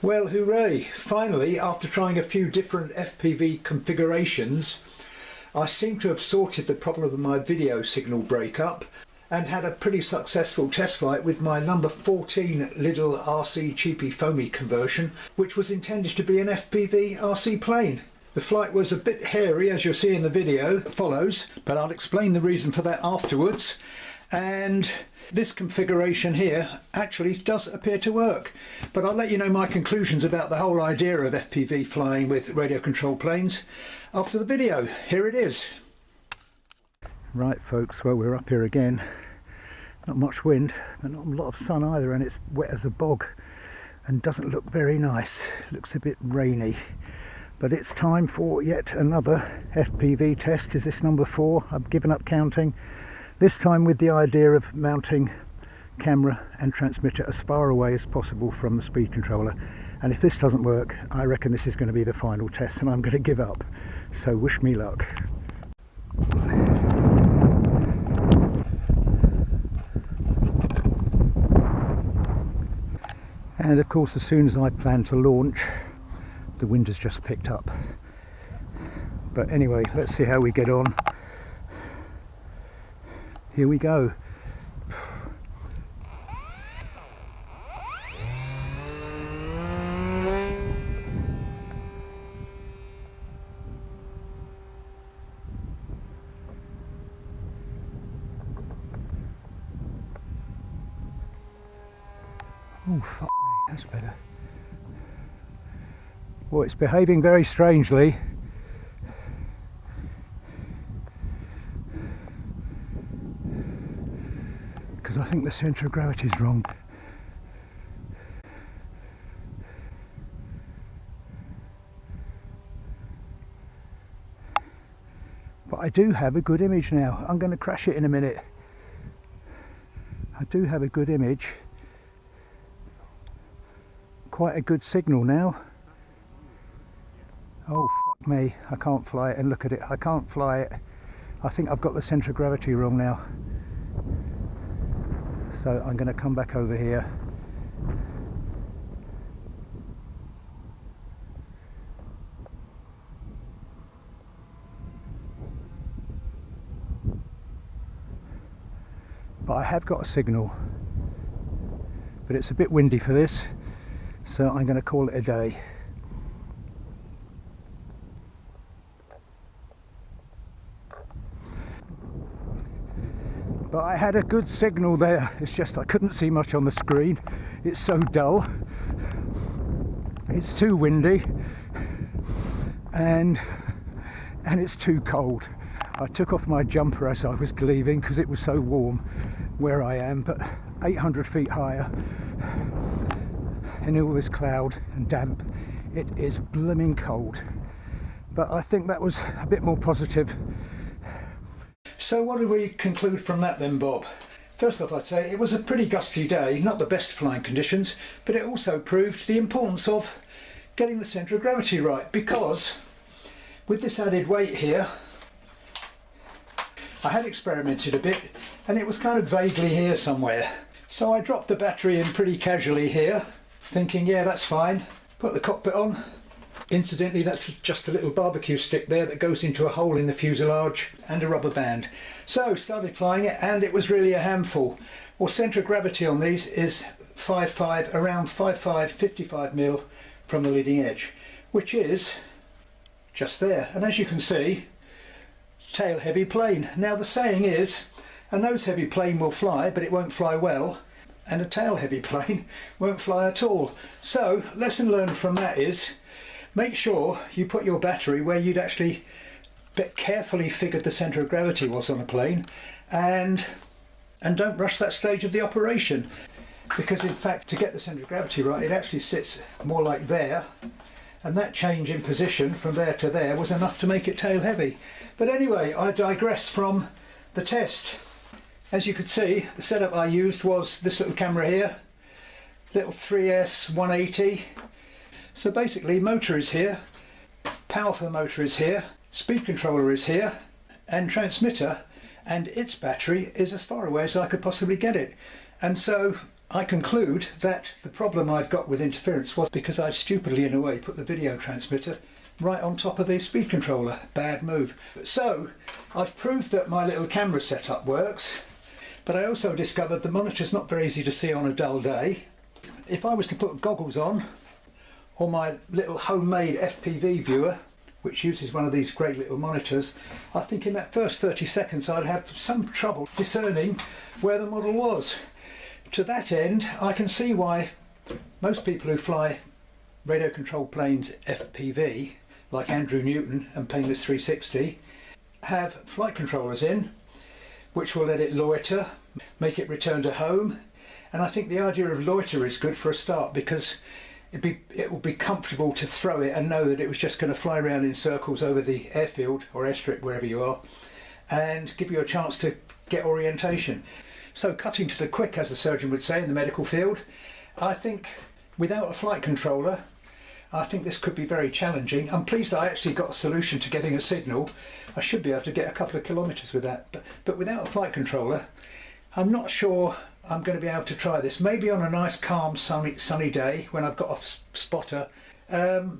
Well, hooray! Finally, after trying a few different FPV configurations, I seem to have sorted the problem of my video signal breakup and had a pretty successful test flight with my number 14 Lidl RC cheapy foamie conversion, which was intended to be an FPV RC plane. The flight was a bit hairy, as you'll see in the video that follows, but I'll explain the reason for that afterwards. And this configuration here actually does appear to work, but I'll let you know my conclusions about the whole idea of FPV flying with radio control planes after the video. Here it is. Right folks, well, we're up here again. Not much wind, but not a lot of sun either, and it's wet as a bog and doesn't look very nice. Looks a bit rainy. But it's time for yet another FPV test. Is this number 4? I've given up counting. This time with the idea of mounting camera and transmitter as far away as possible from the speed controller. And if this doesn't work, I reckon this is going to be the final test and I'm going to give up. So wish me luck. And of course, as soon as I plan to launch, the wind has just picked up. But anyway, let's see how we get on. Here we go. Oh, fuck me, that's better. Well, it's behaving very strangely. Because I think the centre of gravity is wrong. But I do have a good image now. I'm going to crash it in a minute. I do have a good image. Quite a good signal now. Oh fuck me, I can't fly it, and look at it, I can't fly it. I think I've got the centre of gravity wrong now. So I'm going to come back over here. But I have got a signal. But it's a bit windy for this, so I'm going to call it a day. But I had a good signal there. It's just I couldn't see much on the screen. It's so dull. It's too windy and it's too cold. I took off my jumper as I was leaving because it was so warm where I am, but 800 feet higher in all this cloud and damp, it is blooming cold. But I think that was a bit more positive. So what did we conclude from that then, Bob? First off, I'd say it was a pretty gusty day, not the best flying conditions, but it also proved the importance of getting the centre of gravity right, because with this added weight here, I had experimented a bit and it was kind of vaguely here somewhere. So I dropped the battery in pretty casually here, thinking, yeah, that's fine. Put the cockpit on. Incidentally, that's just a little barbecue stick there that goes into a hole in the fuselage and a rubber band. So started flying it and it was really a handful. Well, centre of gravity on these is 5.5, around 5.5, 55 mil from the leading edge, which is just there. And as you can see, tail heavy plane. Now the saying is, a nose heavy plane will fly, but it won't fly well, and a tail heavy plane won't fly at all. So lesson learned from that is, make sure you put your battery where you'd actually carefully figured the centre of gravity was on a plane, and don't rush that stage of the operation, because in fact to get the centre of gravity right, it actually sits more like there, and that change in position from there to there was enough to make it tail heavy. But anyway, I digress from the test. As you could see, the setup I used was this little camera here, little 3S 180. So basically, motor is here, power for the motor is here, speed controller is here, and transmitter and its battery is as far away as I could possibly get it. And so I conclude that the problem I'd got with interference was because I stupidly, in a way, put the video transmitter right on top of the speed controller. Bad move. So I've proved that my little camera setup works, but I also discovered the monitor's not very easy to see on a dull day. If I was to put goggles on, or my little homemade FPV viewer, which uses one of these great little monitors, I think in that first 30 seconds I'd have some trouble discerning where the model was. To that end, I can see why most people who fly radio controlled planes FPV, like Andrew Newton and Painless 360, have flight controllers in, which will let it loiter, make it return to home. And I think the idea of loiter is good for a start, because it will be comfortable to throw it and know that it was just going to fly around in circles over the airfield or airstrip, wherever you are, and give you a chance to get orientation. So cutting to the quick, as the surgeon would say in the medical field, I think without a flight controller, I think this could be very challenging. I'm pleased that I actually got a solution to getting a signal. I should be able to get a couple of kilometres with that, but without a flight controller, I'm not sure I'm going to be able to try this. Maybe on a nice calm sunny day when I've got a spotter,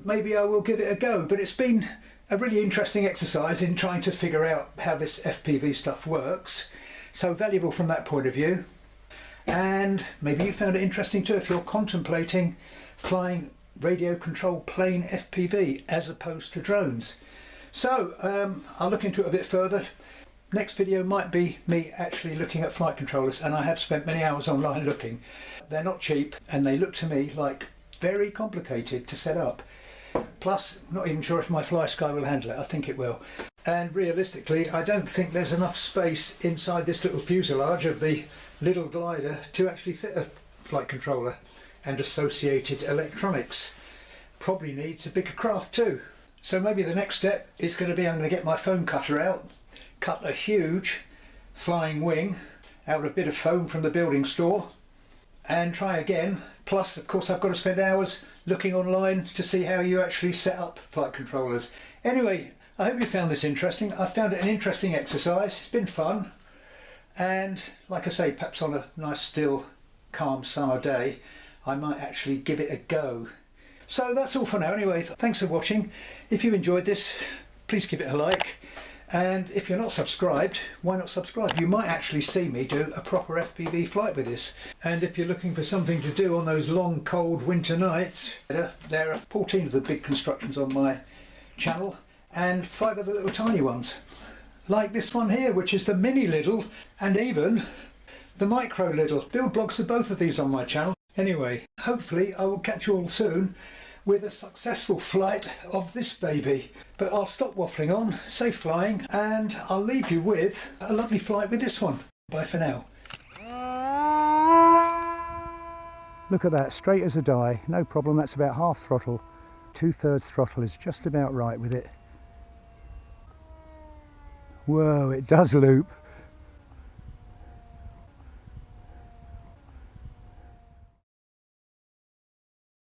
maybe I will give it a go. But it's been a really interesting exercise in trying to figure out how this FPV stuff works. So valuable from that point of view. And maybe you found it interesting too if you're contemplating flying radio controlled plane FPV as opposed to drones. So I'll look into it a bit further. Next video might be me actually looking at flight controllers, and I have spent many hours online looking. They're not cheap, and they look to me like very complicated to set up. Plus, not even sure if my FlySky will handle it. I think it will. And realistically, I don't think there's enough space inside this little fuselage of the Lidl glider to actually fit a flight controller and associated electronics. Probably needs a bigger craft too. So maybe the next step is going to be I'm going to get my foam cutter out, cut a huge flying wing out of a bit of foam from the building store, and try again. Plus, of course, I've got to spend hours looking online to see how you actually set up flight controllers. Anyway, I hope you found this interesting. I found it an interesting exercise. It's been fun, and like I say, perhaps on a nice still calm summer day I might actually give it a go. So that's all for now anyway. Thanks for watching. If you enjoyed this, please give it a like. And if you're not subscribed, why not subscribe? You might actually see me do a proper FPV flight with this. And if you're looking for something to do on those long, cold winter nights, there are 14 of the big constructions on my channel and 5 of the little tiny ones. Like this one here, which is the mini Lidl, and even the micro Lidl. Build blogs for both of these on my channel. Anyway, hopefully I will catch you all soon with a successful flight of this baby. But I'll stop waffling on, safe flying, and I'll leave you with a lovely flight with this one. Bye for now. Look at that, straight as a die, no problem. That's about half throttle. 2/3 throttle is just about right with it. Whoa, it does loop.